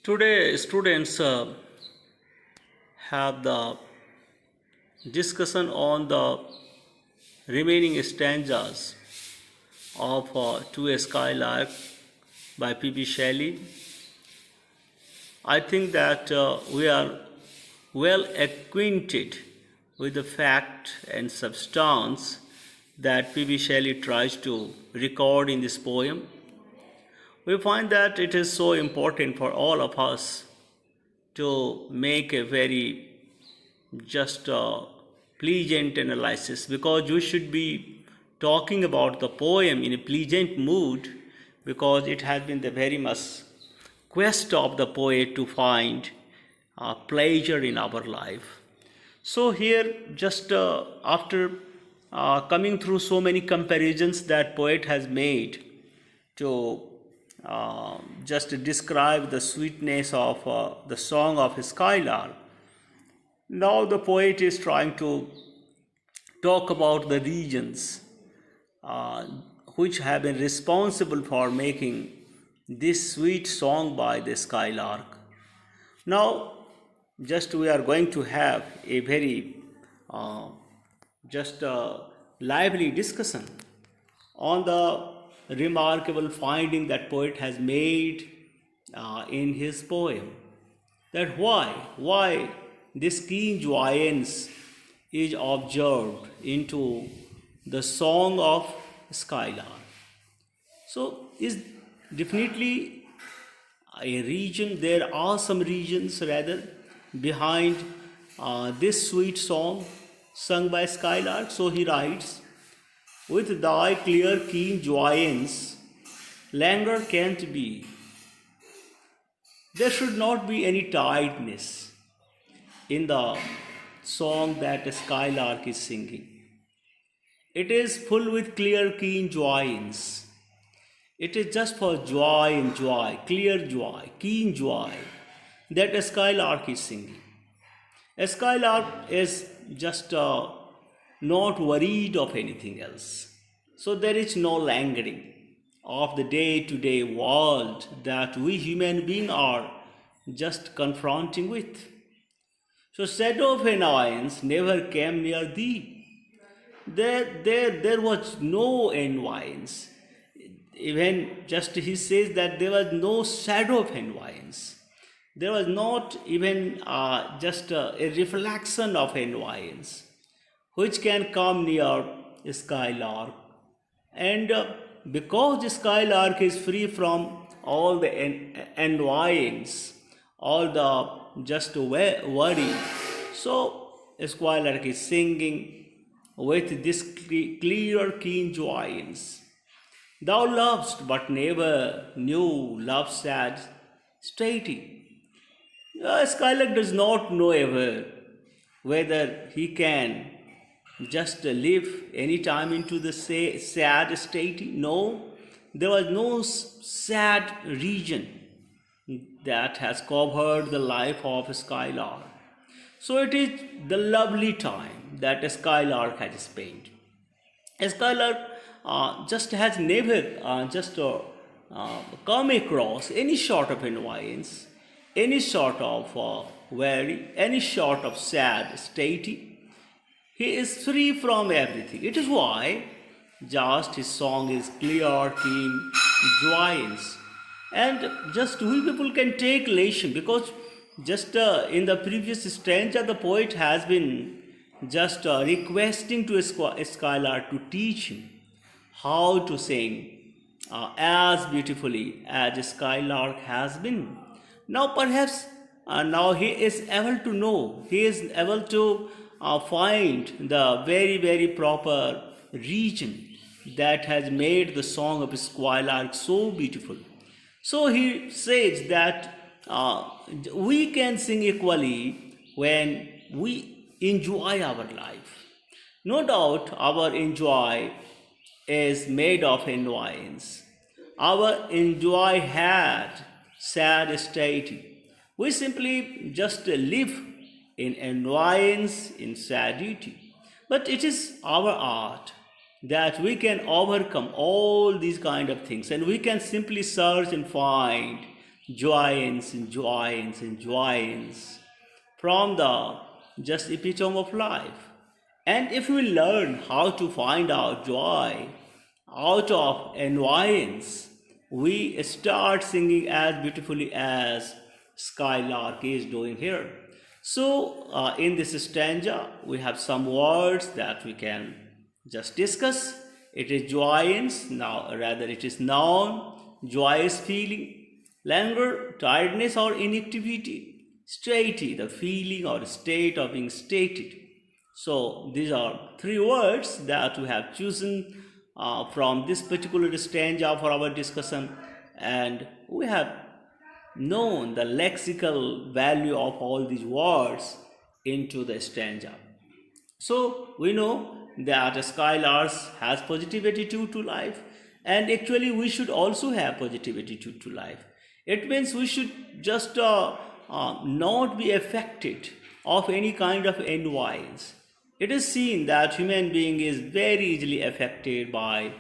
Today, students have the discussion on the remaining stanzas of To a Skylark by P.B. Shelley. I think that we are well acquainted with the fact and substance that P.B. Shelley tries to record in this poem. We find that it is so important for all of us to make a very just pleasant analysis, because you should be talking about the poem in a pleasant mood, because it has been the very much quest of the poet to find pleasure in our life. So here, just after coming through so many comparisons that poet has made to just describe the sweetness of the song of a skylark, now the poet is trying to talk about the regions uh, which have been responsible for making this sweet song by the skylark. Now, just we are going to have a very uh, just lively discussion on the remarkable finding that poet has made in his poem, that why this keen joyance is observed into the song of skylark. So is definitely a region, there are some regions rather behind this sweet song sung by skylark. So he writes, with thy clear keen joyance languor can't be, there should not be any tiredness in the song that a skylark is singing. It is full with clear, keen joyance. It is just for joy and joy, clear joy, keen joy that a skylark is singing. A skylark is just not worried of anything else. So there is no languoring of the day to day world that we human beings are just confronting with. So shadow of annoyance never came near thee. There was no annoyance. Even just he says that there was no shadow of annoyance. There was not even just a reflection of annoyance which can come near a skylark. And because the skylark is free from all the annoyance, all the just worry, so a skylark is singing with this clear, keen joyance. Thou lovest, but never knew love's sad state. Skylark does not know ever whether he can just live any time into the sad state. No, there was no sad region that has covered the life of a skylark. So it is the lovely time that a skylark has spent. A skylark just has never just come across any sort of annoyance, any sort of worry, any sort of sad state. He is free from everything. It is why just his song is clear, keen, joyous. And just we people can take lesson, because just in the previous stanza the poet has been just requesting to a skylark to teach him how to sing as beautifully as a skylark has been. Now perhaps now he is able to know, he is able to find the very proper region that has made the song of skylark so beautiful. So he says that we can sing equally when we enjoy our life. No doubt our enjoy is made of annoyance. Our enjoy had sad state. We simply just live in annoyance, in sadity. But it is our art that we can overcome all these kind of things, and we can simply search and find joyance and joyance and joyance from the just epitome of life. And if we learn how to find our joy out of annoyance, we start singing as beautifully as Skylark is doing here. So, in this stanza, we have some words that we can just discuss. It is joyance, now rather it is noun, joyous feeling, languor, tiredness or inactivity, state, the feeling or state of being stated. So these are three words that we have chosen from this particular stanza for our discussion, and we have known the lexical value of all these words into the stanza. So we know that Skylars has positive attitude to life, and actually we should also have positive attitude to life. It means we should just not be affected of any kind of annoyance. It is seen that human being is very easily affected by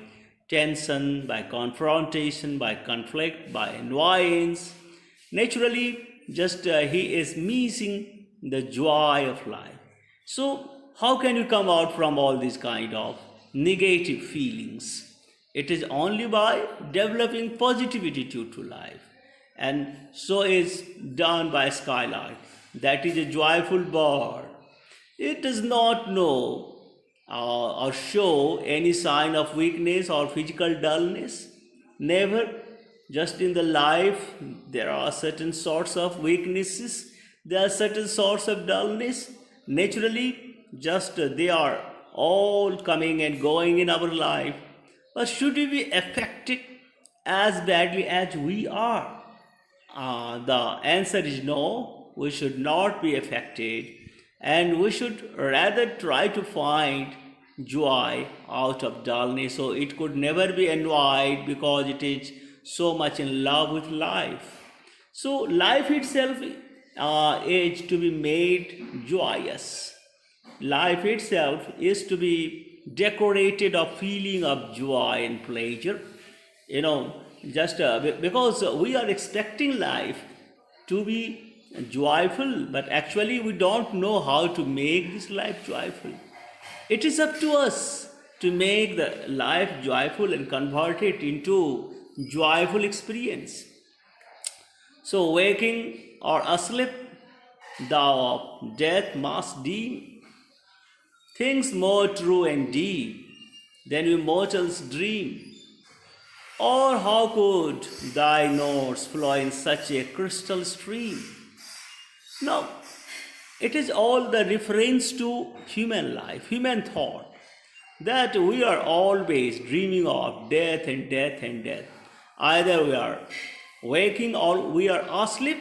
tension, by confrontation, by conflict, by annoyance. Naturally, just he is missing the joy of life. So, how can you come out from all these kind of negative feelings? It is only by developing positivity to life. And so is done by Skylark. That is a joyful bird. It does not know or show any sign of weakness or physical dullness. Never. Just in the life, there are certain sorts of weaknesses, there are certain sorts of dullness. Naturally, just they are all coming and going in our life. But should we be affected as badly as we are? The answer is no, we should not be affected, and we should rather try to find joy out of dullness. So it could never be annoyed because it is so much in love with life. So life itself is to be made joyous. Life itself is to be decorated of feeling of joy and pleasure. You know, just because we are expecting life to be joyful, but actually we don't know how to make this life joyful. It is up to us to make the life joyful and convert it into joyful experience. So waking or asleep, thou of death must deem things more true and deep than we mortals dream. Or how could thy notes flow in such a crystal stream? Now, it is all the reference to human life, human thought, that we are always dreaming of death and death and death. Either we are waking or we are asleep,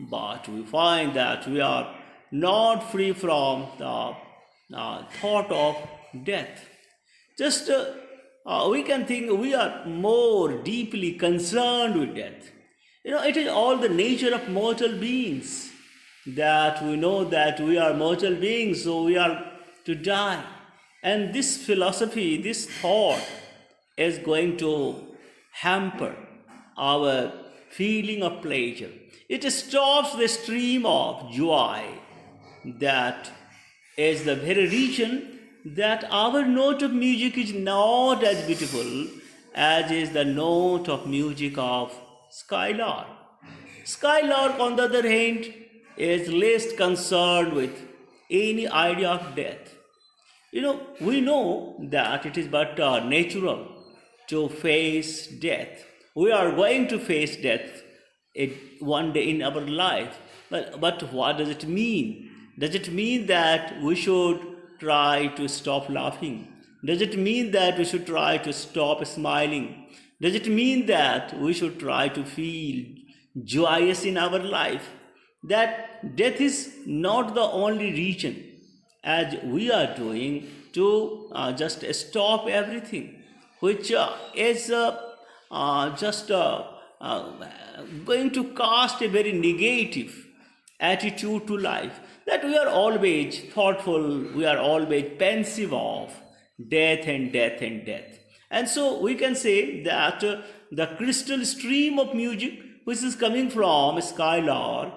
but we find that we are not free from the thought of death. Just we can think we are more deeply concerned with death. You know, it is all the nature of mortal beings that we know that we are mortal beings, so we are to die. And this philosophy, this thought is going to hamper our feeling of pleasure. It stops the stream of joy that is the very reason that our note of music is not as beautiful as is the note of music of Skylark. Skylark, on the other hand, is less concerned with any idea of death. You know, we know that it is but natural to face death. We are going to face death one day in our life. But what does it mean? Does it mean that we should try to stop laughing? Does it mean that we should try to stop smiling? Does it mean that we should try to feel joyous in our life? That death is not the only reason as we are doing to just stop everything, which is just going to cast a very negative attitude to life. That we are always thoughtful, we are always pensive of death and death and death. And so we can say that the crystal stream of music which is coming from Skylark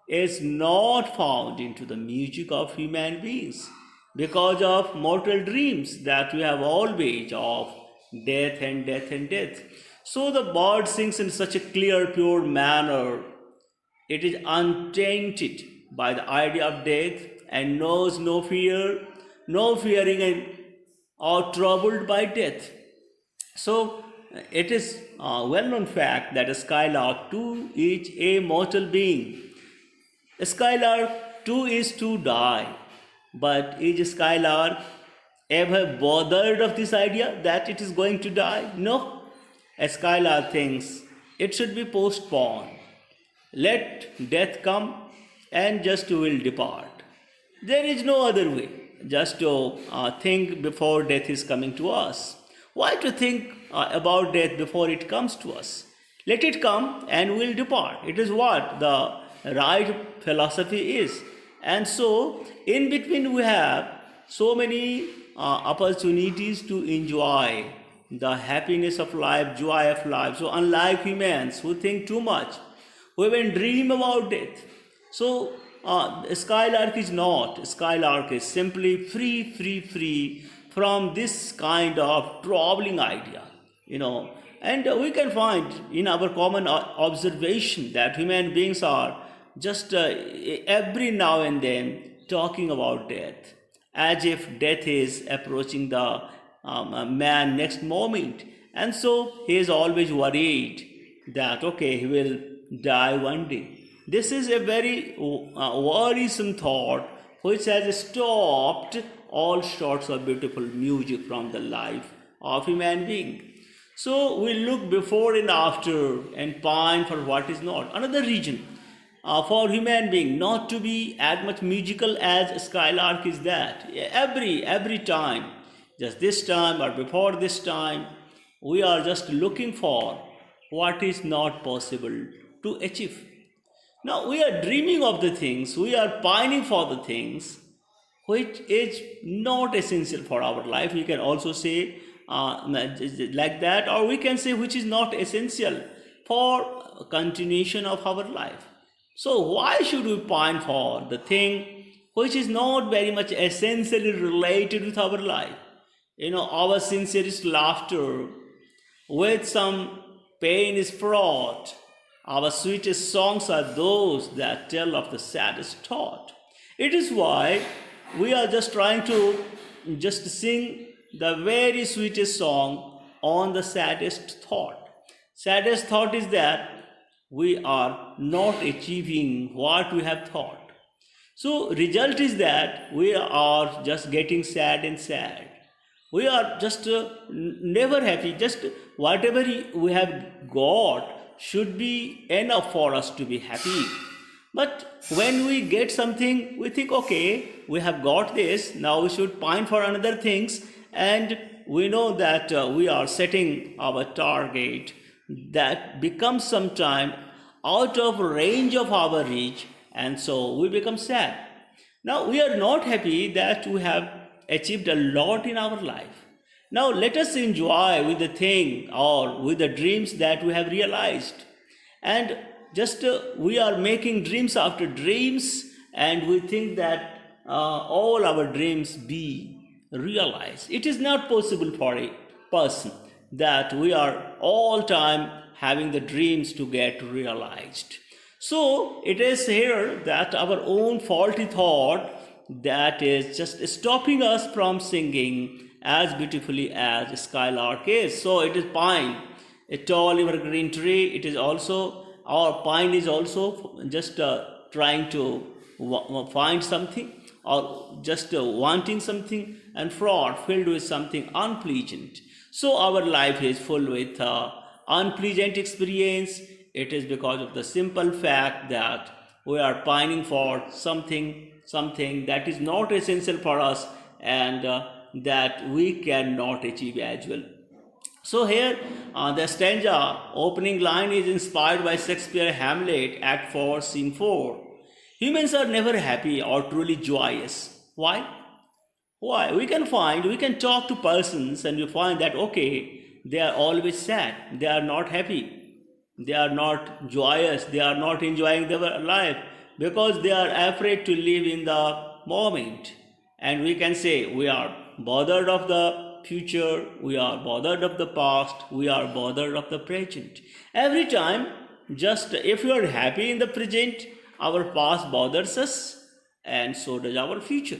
is not found into the music of human beings because of mortal dreams that we have always of death and death and death. So the bird sings in such a clear, pure manner. It is untainted by the idea of death and knows no fear, no fearing and or troubled by death. So it is a well-known fact that a skylark too is a mortal being. A skylark too is to die. But is skylark ever bothered of this idea that it is going to die? No. A skylark thinks it should be postponed. Let death come and just will depart. There is no other way. Just to think before death is coming to us. Why to think about death before it comes to us? Let it come and we'll depart. It is what the right philosophy is. And so, in between, we have so many opportunities to enjoy the happiness of life, joy of life. So, unlike humans who think too much, who even dream about death. So, Skylark is not. Skylark is simply free from this kind of troubling idea, And we can find in our common observation that human beings are just every now and then talking about death, as if death is approaching the man next moment. And so he is always worried that, okay, he will die one day. This is a very worrisome thought which has stopped all sorts of beautiful music from the life of human being. So we look before and after and pine for what is not. Another reason for human being not to be as much musical as skylark is that every time, just this time or before this time, we are just looking for what is not possible to achieve. Now we are dreaming of the things, we are pining for the things which is not essential for our life. We can also say like that, or we can say which is not essential for continuation of our life. So why should we pine for the thing which is not very much essentially related with our life? Our sincerest laughter with some pain is fraught. Our sweetest songs are those that tell of the saddest thought. It is why we are just trying to just sing the very sweetest song on the saddest thought. Saddest thought is that we are not achieving what we have thought. So result is that we are just getting sad and sad. We are just never happy. Just whatever we have got should be enough for us to be happy. But when we get something, we think, okay, we have got this, now we should pine for another things, and we know that we are setting our target that becomes sometime out of range of our reach, and so we become sad. Now we are not happy that we have achieved a lot in our life. Now let us enjoy with the thing or with the dreams that we have realized. And just we are making dreams after dreams, and we think that all our dreams be realized. It is not possible for a person that we are all time having the dreams to get realized. So it is here that our own faulty thought that is just stopping us from singing as beautifully as skylark is. So it is pine, a tall evergreen tree. It is also, our pine is also just trying to find something or just wanting something, and fraud filled with something unpleasant. So our life is full with unpleasant experience. It is because of the simple fact that we are pining for something that is not essential for us, and that we cannot achieve as well. So here the stanza opening line is inspired by Shakespeare Hamlet, Act 4, Scene 4. Humans are never happy or truly joyous. Why? Why? We can talk to persons and we find that, okay, they are always sad, they are not happy. They are not joyous, they are not enjoying their life because they are afraid to live in the moment. And we can say we are bothered of the future, we are bothered of the past, we are bothered of the present. Every time, just if you are happy in the present, our past bothers us, and so does our future.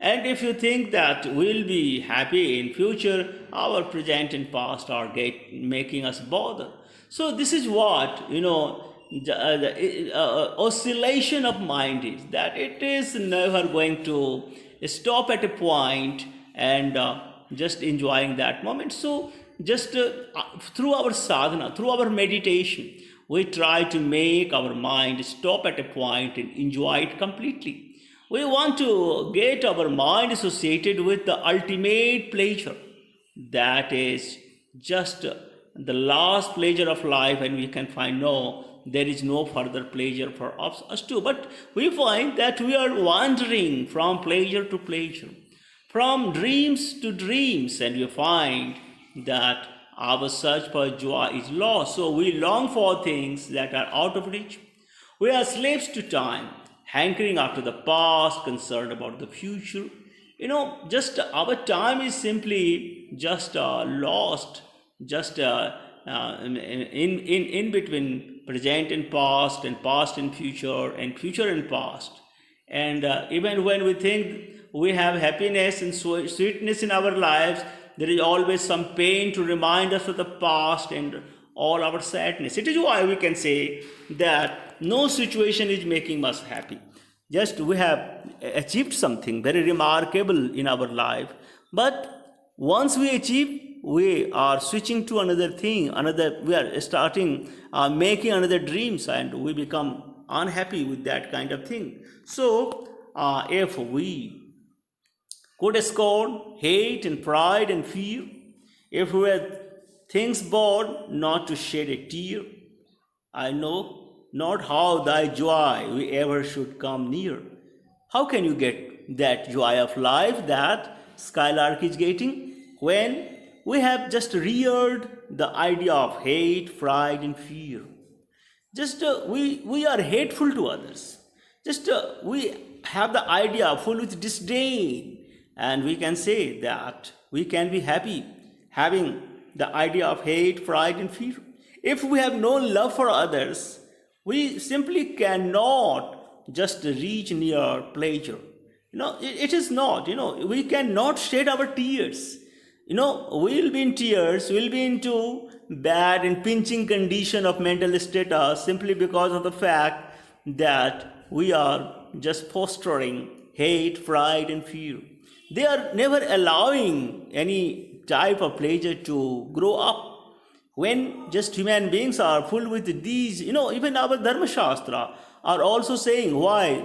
And if you think that we'll be happy in future, our present and past are making us bother. So this is what the oscillation of mind is, that it is never going to stop at a point and just enjoying that moment. So just through our sadhana, through our meditation, we try to make our mind stop at a point and enjoy it completely. We want to get our mind associated with the ultimate pleasure, that is just the last pleasure of life, and we can find no, there is no further pleasure for us too. But we find that we are wandering from pleasure to pleasure, from dreams to dreams, and we find that our search for joy is lost. So we long for things that are out of reach. We are slaves to time, hankering after the past, concerned about the future. Just our time is simply just lost, just in between present and past and future and past. And even when we think we have happiness and sweetness in our lives, there is always some pain to remind us of the past and all our sadness. It is why we can say that no situation is making us happy. Just we have achieved something very remarkable in our life, but once we achieve, we are switching to another thing, we are starting making another dreams, and we become unhappy with that kind of thing. So if we could scorn hate and pride and fear, if we were things born not to shed a tear, I know not how thy joy we ever should come near. How can you get that joy of life that Skylark is getting when we have just reared the idea of hate, pride, and fear? Just we are hateful to others. Just we have the idea full with disdain, and we can say that we can be happy having the idea of hate, pride, and fear. If we have no love for others, we simply cannot just reach near pleasure. It is not, we cannot shed our tears. We'll be in tears, we'll be into bad and pinching condition of mental status simply because of the fact that we are just fostering hate, pride, and fear. They are never allowing any type of pleasure to grow up. When just human beings are full with these, even our Dharma Shastra are also saying why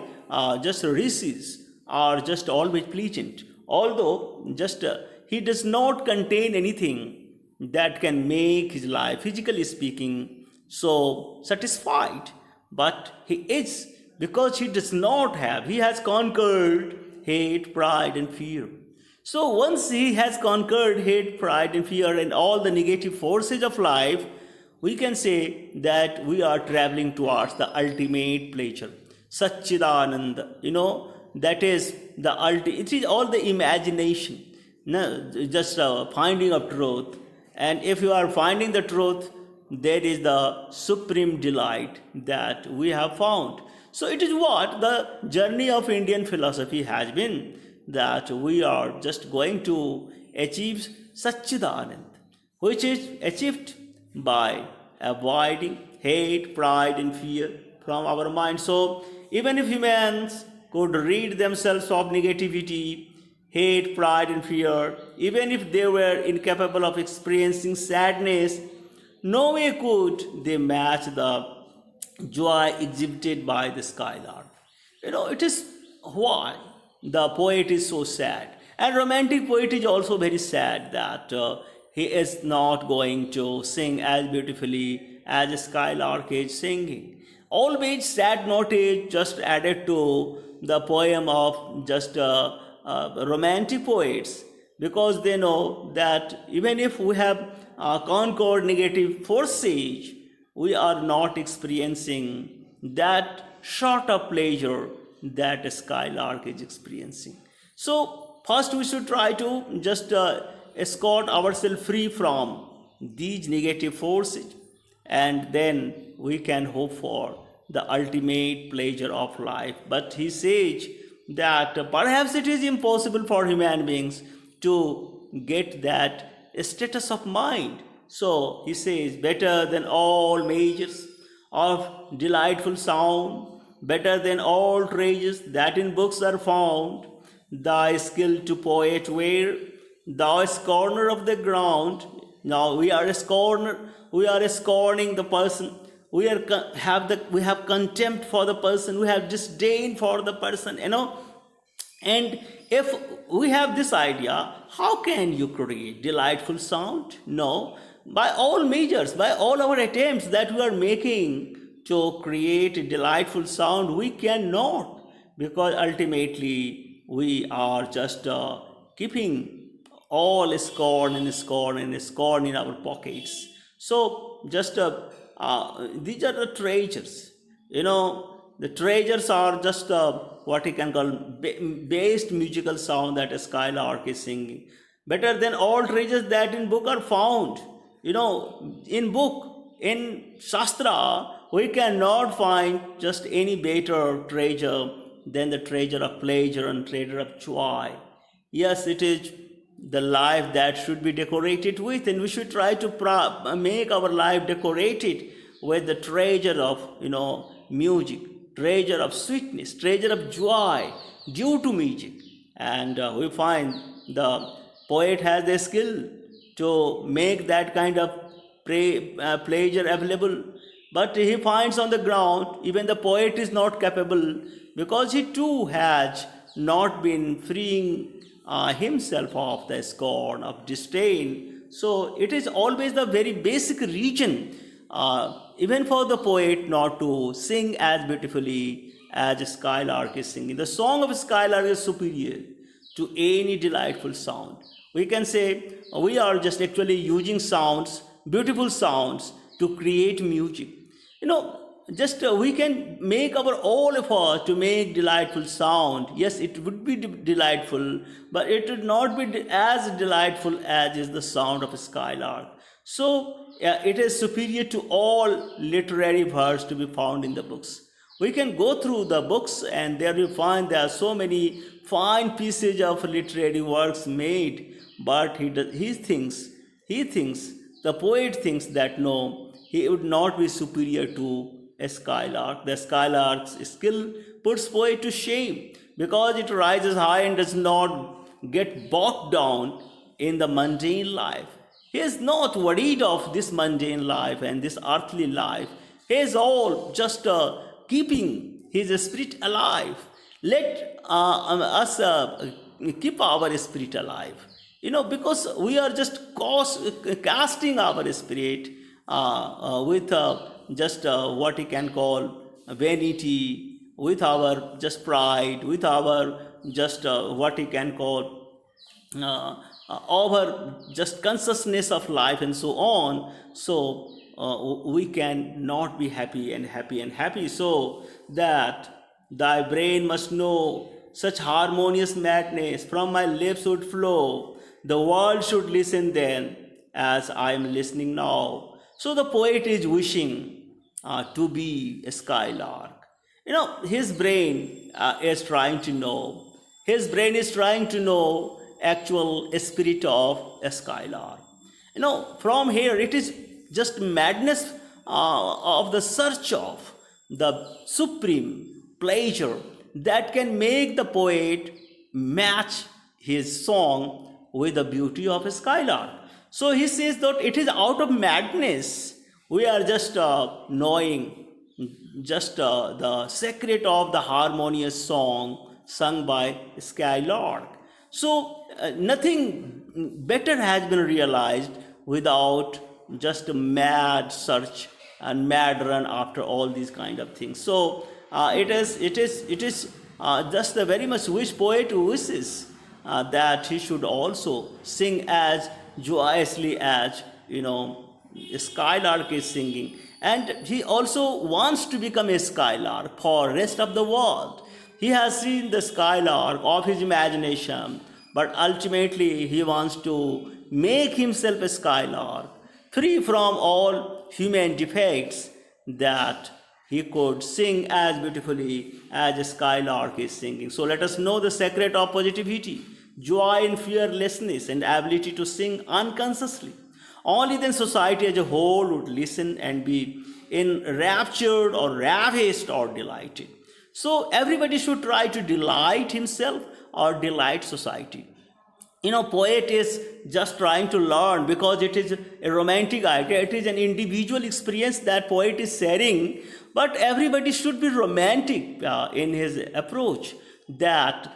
just rishis are just always pleasant. Although just he does not contain anything that can make his life, physically speaking, so satisfied. But he is, because he has conquered hate, pride, and fear. So once he has conquered hate, pride, and fear, and all the negative forces of life, we can say that we are traveling towards the ultimate pleasure, Satchidananda. That is the ultimate. It is all the imagination, just finding of truth. And if you are finding the truth, that is the supreme delight that we have found. So it is what the journey of Indian philosophy has been, that we are just going to achieve Satchidanand, which is achieved by avoiding hate, pride, and fear from our mind. So even if humans could rid themselves of negativity, hate, pride, and fear, even if they were incapable of experiencing sadness, no way could they match the joy exhibited by the Skylark. It is why the poet is so sad. And romantic poet is also very sad that he is not going to sing as beautifully as a Skylark is singing. Always sad note is just added to the poem of just romantic poets, because they know that even if we have conquered negative forces, we are not experiencing that sort of pleasure that a skylark is experiencing. So, first we should try to just escort ourselves free from these negative forces, and then we can hope for the ultimate pleasure of life. But he says that perhaps it is impossible for human beings to get that status of mind. So he says, better than all measures of delightful sound, better than all treasures that in books are found, thy skill to poet where thou scorner of the ground. Now we are scorning the person. We have contempt for the person. We have disdain for the person. And if we have this idea, how can you create delightful sound? No, by all measures, by all our attempts that we are making to create a delightful sound, we cannot, because ultimately we are just keeping all scorn and scorn and scorn in our pockets. So just these are the treasures. The treasures are just what you can call based musical sound that a skylark is singing. Better than all treasures that in book are found. In book, in Shastra, we cannot find just any better treasure than the treasure of pleasure and treasure of joy. Yes, it is the life that should be decorated with, and we should try to make our life decorated with the treasure of music, treasure of sweetness, treasure of joy due to music. And we find the poet has the skill to make that kind of pleasure available, but he finds on the ground even the poet is not capable, because he too has not been freeing himself of the scorn, of disdain. So it is always the very basic reason, even for the poet not to sing as beautifully as a skylark is singing. The song of a skylark is superior to any delightful sound. We can say we are just actually using sounds, beautiful sounds, to create music. Just we can make our all effort to make delightful sound. Yes, it would be delightful, but it would not be as delightful as is the sound of a skylark. So it is superior to all literary verse to be found in the books. We can go through the books, and there we find there are so many fine pieces of literary works made, but he thinks, the poet thinks that no, he would not be superior to a skylark. The skylark's skill puts poet to shame, because it rises high and does not get bogged down in the mundane life. He is not worried of this mundane life and this earthly life. He is all just keeping his spirit alive. Let us keep our spirit alive. Because we are just casting our spirit with just what you can call vanity, with our just pride, with our just what you can call our just consciousness of life and so on. So we can not be happy and happy and happy. So that thy brain must know such harmonious madness from my lips would flow. The world should listen then as I am listening now. So the poet is wishing to be a skylark. His brain is trying to know. His brain is trying to know actual spirit of a skylark. From here it is just madness of the search of the supreme pleasure that can make the poet match his song with the beauty of a skylark. So he says that it is out of madness we are just knowing just the secret of the harmonious song sung by skylark. So nothing better has been realized without just a mad search and mad run after all these kind of things. So it is just a very much wish poet wishes that he should also sing as joyously as skylark is singing. And he also wants to become a skylark for rest of the world. He has seen the skylark of his imagination, but ultimately he wants to make himself a skylark, free from all human defects, that he could sing as beautifully as a skylark is singing. So let us know the secret of positivity, joy and fearlessness, and ability to sing unconsciously. Only then society as a whole would listen and be enraptured or ravished or delighted. So everybody should try to delight himself or delight society. Poet is just trying to learn because it is a romantic idea. It is an individual experience that poet is sharing, but everybody should be romantic in his approach, that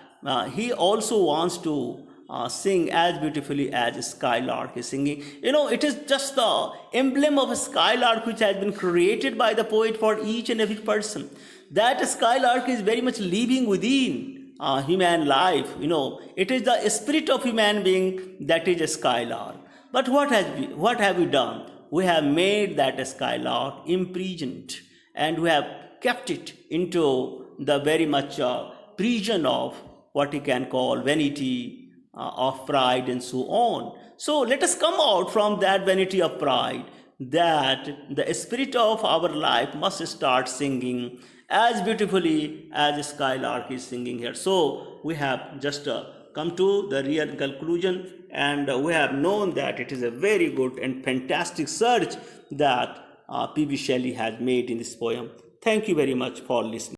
he also wants to sing as beautifully as a skylark is singing. It is just the emblem of a skylark which has been created by the poet for each and every person. That skylark is very much living within human life. It is the spirit of human being that is a skylark. But what have we done? We have made that skylark imprisoned, and we have kept it into the very much prison of what you can call vanity, of pride, and so on. So let us come out from that vanity of pride, that the spirit of our life must start singing as beautifully as a skylark is singing here. So we have just come to the real conclusion, and we have known that it is a very good and fantastic search that P.B. Shelley has made in this poem. Thank you very much for listening.